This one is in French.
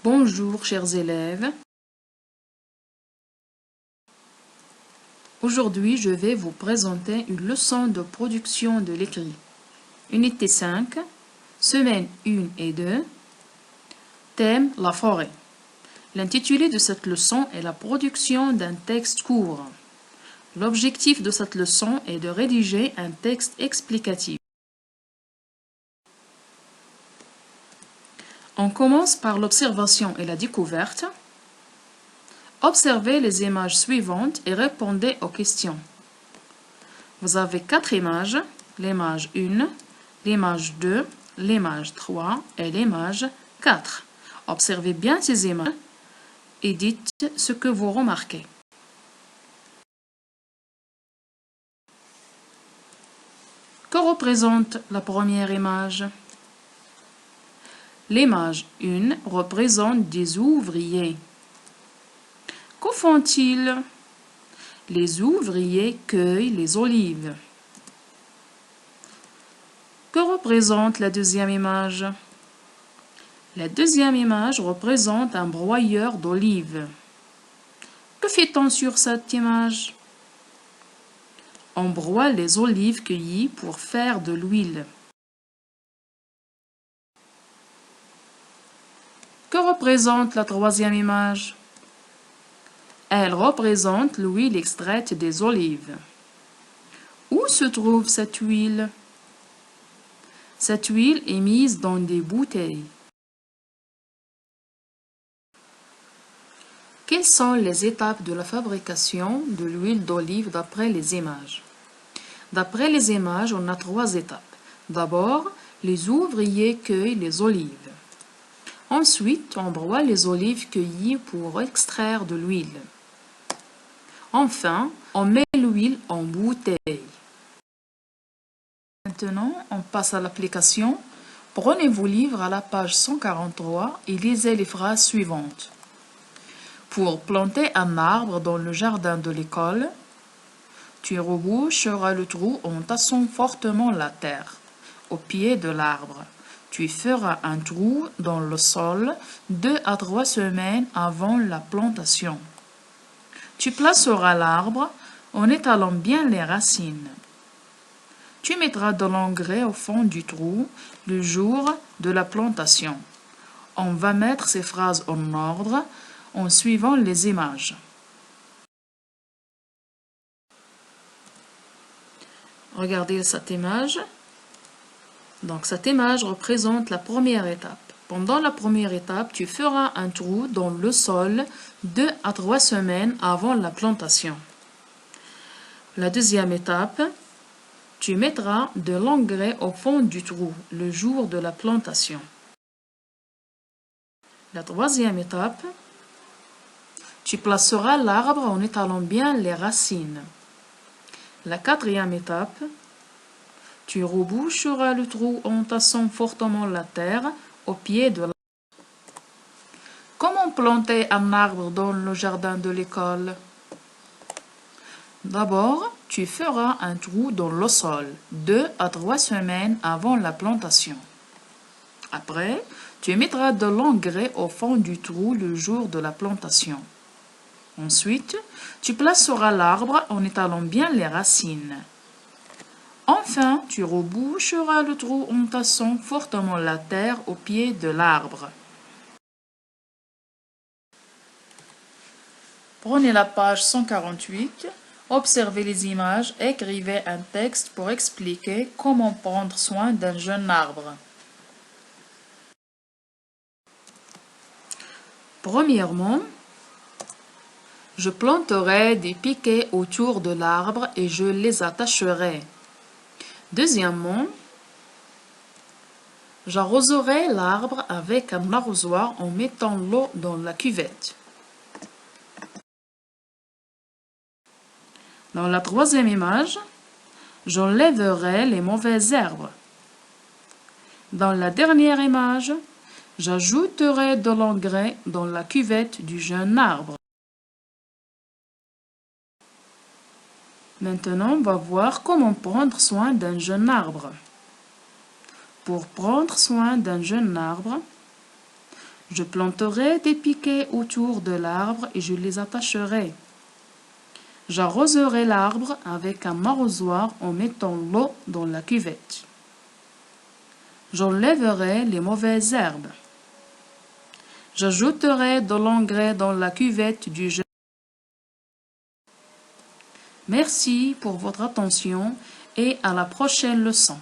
Bonjour chers élèves. Aujourd'hui, je vais vous présenter une leçon de production de l'écrit. Unité 5, semaine 1 et 2, thème la forêt. L'intitulé de cette leçon est la production d'un texte court. L'objectif de cette leçon est de rédiger un texte explicatif. On commence par l'observation et la découverte. Observez les images suivantes et répondez aux questions. Vous avez 4 images, l'image 1, l'image 2, l'image 3 et l'image 4. Observez bien ces images et dites ce que vous remarquez. Que représente la première image? L'image 1 représente des ouvriers. Que font-ils? Les ouvriers cueillent les olives. Que représente la deuxième image? La deuxième image représente un broyeur d'olives. Que fait-on sur cette image? On broie les olives cueillies pour faire de l'huile. Que représente la troisième image? Elle représente l'huile extraite des olives. Où se trouve cette huile? Cette huile est mise dans des bouteilles. Quelles sont les étapes de la fabrication de l'huile d'olive d'après les images? D'après les images, on a 3 étapes. D'abord, les ouvriers cueillent les olives. Ensuite, on broie les olives cueillies pour extraire de l'huile. Enfin, on met l'huile en bouteille. Maintenant, on passe à l'application. Prenez vos livres à la page 143 et lisez les phrases suivantes. Pour planter un arbre dans le jardin de l'école, tu reboucheras le trou en tassant fortement la terre au pied de l'arbre. Tu feras un trou dans le sol 2 à 3 semaines avant la plantation. Tu placeras l'arbre en étalant bien les racines. Tu mettras de l'engrais au fond du trou le jour de la plantation. On va mettre ces phrases en ordre en suivant les images. Regardez cette image. Donc cette image représente la première étape. Pendant la première étape, tu feras un trou dans le sol 2 à 3 semaines avant la plantation. La deuxième étape, tu mettras de l'engrais au fond du trou le jour de la plantation. La troisième étape, tu placeras l'arbre en étalant bien les racines. La quatrième étape, tu reboucheras le trou en tassant fortement la terre au pied de l'arbre. Comment planter un arbre dans le jardin de l'école? D'abord, tu feras un trou dans le sol 2 à 3 semaines avant la plantation. Après, tu mettras de l'engrais au fond du trou le jour de la plantation. Ensuite, tu placeras l'arbre en étalant bien les racines. Enfin, tu reboucheras le trou en tassant fortement la terre au pied de l'arbre. Prenez la page 148, observez les images, écrivez un texte pour expliquer comment prendre soin d'un jeune arbre. Premièrement, je planterai des piquets autour de l'arbre et je les attacherai. Deuxièmement, j'arroserai l'arbre avec un arrosoir en mettant l'eau dans la cuvette. Dans la troisième image, j'enlèverai les mauvaises herbes. Dans la dernière image, j'ajouterai de l'engrais dans la cuvette du jeune arbre. Maintenant, on va voir comment prendre soin d'un jeune arbre. Pour prendre soin d'un jeune arbre, Je planterai des piquets autour de l'arbre et je les attacherai. J'arroserai l'arbre avec un arrosoir en mettant l'eau dans la cuvette. J'enlèverai les mauvaises herbes. J'ajouterai de l'engrais dans la cuvette du jardin. Merci pour votre attention et à la prochaine leçon.